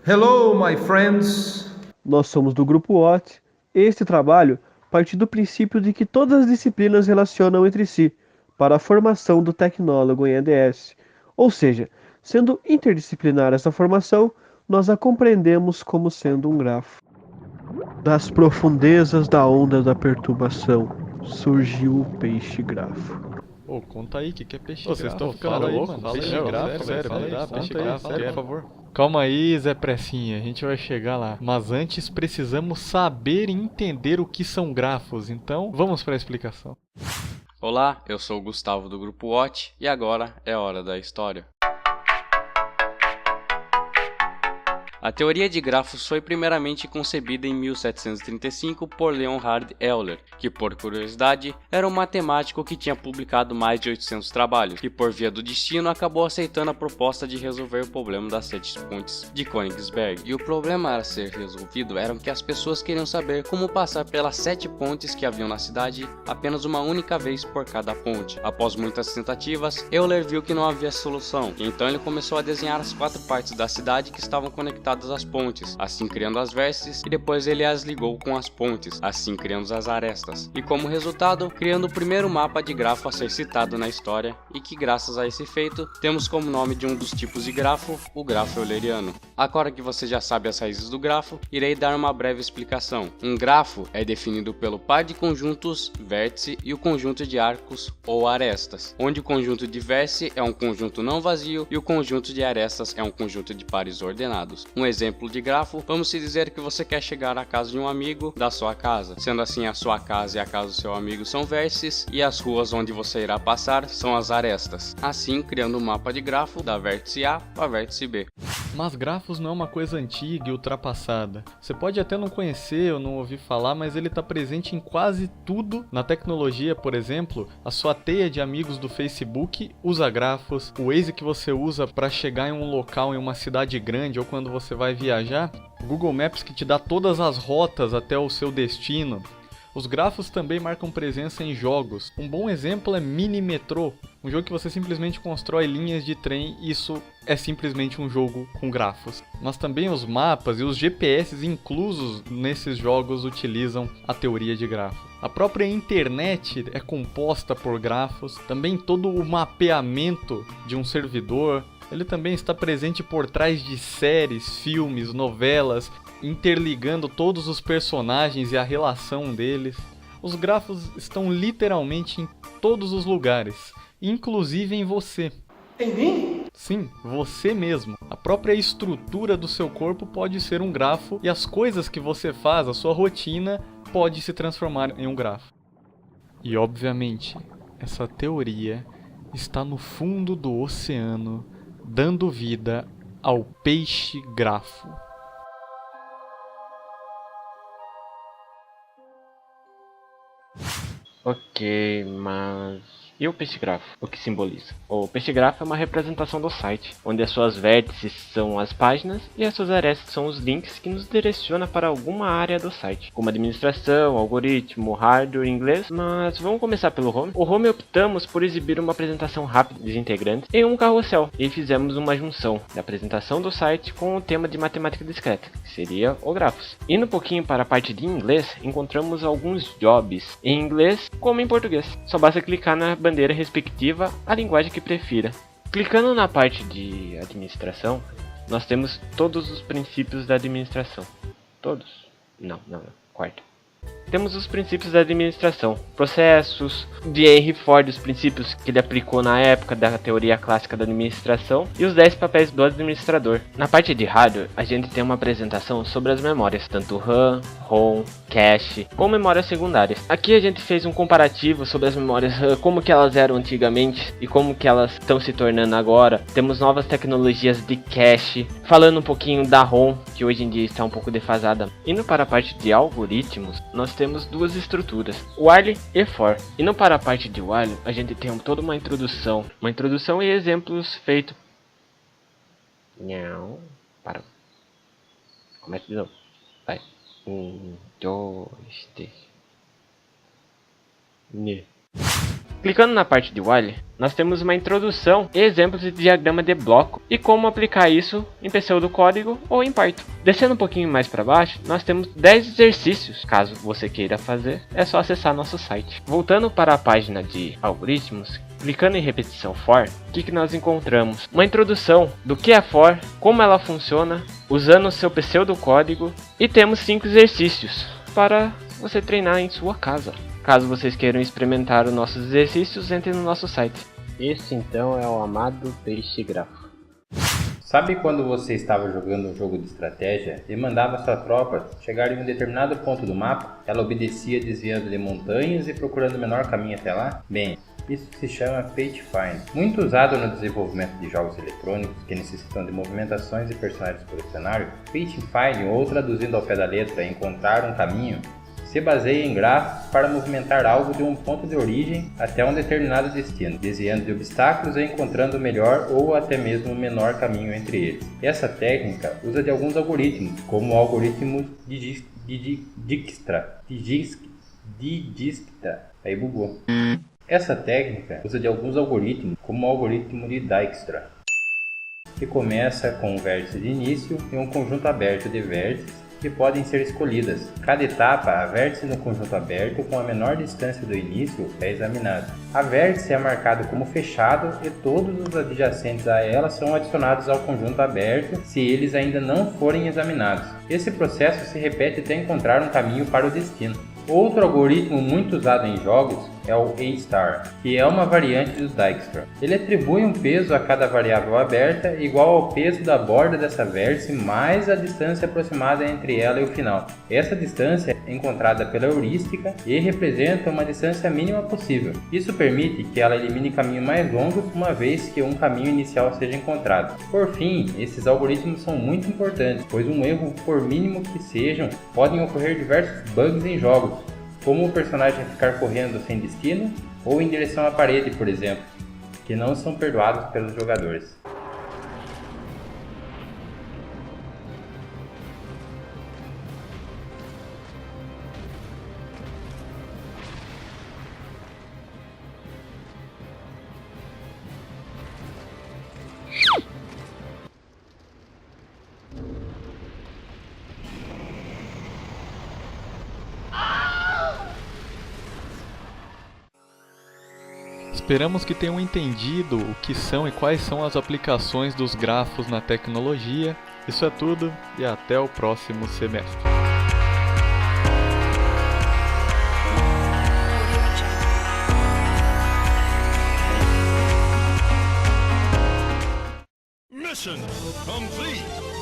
Hello, my friends. Nós somos do Grupo OT. Este trabalho parte do princípio de que todas as disciplinas relacionam entre si para a formação do tecnólogo em EDS. Ou seja, sendo interdisciplinar essa formação, nós a compreendemos como sendo um grafo. Das profundezas da onda da perturbação surgiu o peixe grafo. Ô, conta aí, o que é peixe Ô, grafo? vocês estão ficando Fala aí, louco? mano. Fala Peixe aí, grafo, sério, fala aí, peixe conta aí, grafo, sério, por favor. Calma aí, Zé Pressinha, a gente vai chegar lá. Mas antes precisamos saber e entender o que são grafos, então vamos para a explicação. Olá, eu sou o Gustavo do Grupo OT e agora é hora da história. A teoria de grafos foi primeiramente concebida em 1735 por Leonhard Euler, que por curiosidade era um matemático que tinha publicado mais de 800 trabalhos, e por via do destino acabou aceitando a proposta de resolver o problema das 7 pontes de Königsberg. E o problema a ser resolvido era que as pessoas queriam saber como passar pelas 7 pontes que haviam na cidade apenas uma única vez por cada ponte. Após muitas tentativas, Euler viu que não havia solução, e então ele começou a desenhar as 4 partes da cidade que estavam conectadas às pontes, assim criando as vértices, e depois ele as ligou com as pontes, assim criando as arestas, e como resultado, criando o primeiro mapa de grafo a ser citado na história, e que graças a esse feito, temos como nome de um dos tipos de grafo, o grafo euleriano. Agora que você já sabe as raízes do grafo, irei dar uma breve explicação. Um grafo é definido pelo par de conjuntos, vértice, e o conjunto de arcos ou arestas, onde o conjunto de vértice é um conjunto não vazio e o conjunto de arestas é um conjunto de pares ordenados. Um exemplo de grafo, vamos se dizer que você quer chegar à casa de um amigo da sua casa. Sendo assim, a sua casa e a casa do seu amigo são vértices e as ruas onde você irá passar são as arestas. Assim, criando um mapa de grafo da vértice A para vértice B. Mas grafos não é uma coisa antiga e ultrapassada. Você pode até não conhecer ou não ouvir falar, mas ele está presente em quase tudo. Na tecnologia, por exemplo, a sua teia de amigos do Facebook usa grafos. O Waze que você usa para chegar em um local em uma cidade grande ou quando você vai viajar, o Google Maps que te dá todas as rotas até o seu destino. Os grafos também marcam presença em jogos. Um bom exemplo é Mini Metro, um jogo que você simplesmente constrói linhas de trem e isso é simplesmente um jogo com grafos. Mas também os mapas e os GPS inclusos nesses jogos utilizam a teoria de grafo. A própria internet é composta por grafos, também todo o mapeamento de um servidor. Ele também está presente por trás de séries, filmes, novelas, interligando todos os personagens e a relação deles. Os grafos estão literalmente em todos os lugares, inclusive em você. Em mim? Sim, você mesmo. A própria estrutura do seu corpo pode ser um grafo e as coisas que você faz, a sua rotina, pode se transformar em um grafo. E obviamente, essa teoria está no fundo do oceano, dando vida ao peixe grafo. Ok, mas e o peixe grafo? O que simboliza? O peixe grafo é uma representação do site, onde as suas vértices são as páginas e as suas arestas são os links que nos direciona para alguma área do site, como administração, algoritmo, hardware, inglês. Mas vamos começar pelo home. O home optamos por exibir uma apresentação rápida dos integrantes em um carrossel e fizemos uma junção da apresentação do site com o tema de matemática discreta, que seria o grafos. Indo um pouquinho para a parte de inglês, encontramos alguns jobs em inglês como em português. Só basta clicar na bandeira respectiva a linguagem que prefira. Clicando na parte de administração, nós temos todos os princípios da administração. Todos? Não. Quarto. Temos os princípios da administração, processos, de Henry Ford, os princípios que ele aplicou na época da teoria clássica da administração e os 10 papéis do administrador. Na parte de hardware, a gente tem uma apresentação sobre as memórias, tanto RAM, ROM, cache ou memórias secundárias. Aqui a gente fez um comparativo sobre as memórias RAM, como que elas eram antigamente e como que elas estão se tornando agora. Temos novas tecnologias de cache, falando um pouquinho da ROM, que hoje em dia está um pouco defasada. Indo para a parte de algoritmos, nós temos duas estruturas, while e for. Indo para a parte de while, a gente tem toda uma introdução e exemplos feitos. Não, para. Começa de novo. Vai. 1, 2, 3. Clicando na parte de while, nós temos uma introdução e exemplos de diagrama de bloco e como aplicar isso em pseudocódigo ou em Python. Descendo um pouquinho mais para baixo, nós temos 10 exercícios. Caso você queira fazer, é só acessar nosso site. Voltando para a página de algoritmos, clicando em repetição for, o que nós encontramos? Uma introdução do que é for, como ela funciona, usando o seu pseudocódigo, e temos 5 exercícios para você treinar em sua casa. Caso vocês queiram experimentar os nossos exercícios, entre no nosso site. Esse então é o amado peixe grafo. Sabe quando você estava jogando um jogo de estratégia e mandava sua tropa chegar em um determinado ponto do mapa? Ela obedecia desviando de montanhas e procurando o menor caminho até lá? Bem, isso se chama Fate Find. Muito usado no desenvolvimento de jogos eletrônicos que necessitam de movimentações e personagens pelo cenário, Fate Find, ou traduzindo ao pé da letra, encontrar um caminho, se baseia em grafos para movimentar algo de um ponto de origem até um determinado destino, desviando de obstáculos e encontrando o melhor ou até mesmo o menor caminho entre eles. Essa técnica usa de alguns algoritmos, como o algoritmo de Dijkstra. Aí bugou. Essa técnica usa de alguns algoritmos, como o algoritmo de Dijkstra, que começa com um vértice de início e um conjunto aberto de vértices que podem ser escolhidas. Cada etapa, a vértice no conjunto aberto com a menor distância do início é examinada. A vértice é marcado como fechado e todos os adjacentes a ela são adicionados ao conjunto aberto se eles ainda não forem examinados. Esse processo se repete até encontrar um caminho para o destino. Outro algoritmo muito usado em jogos é o A*, que é uma variante do Dijkstra. Ele atribui um peso a cada variável aberta igual ao peso da borda dessa vértice mais a distância aproximada entre ela e o final. Essa distância é encontrada pela heurística e representa uma distância mínima possível. Isso permite que ela elimine caminhos mais longos uma vez que um caminho inicial seja encontrado. Por fim, esses algoritmos são muito importantes, pois um erro, por mínimo que sejam, podem ocorrer diversos bugs em jogos, como o personagem ficar correndo sem destino ou em direção à parede, por exemplo, que não são perdoados pelos jogadores. Esperamos que tenham entendido o que são e quais são as aplicações dos grafos na tecnologia. Isso é tudo e até o próximo semestre. Mission complete!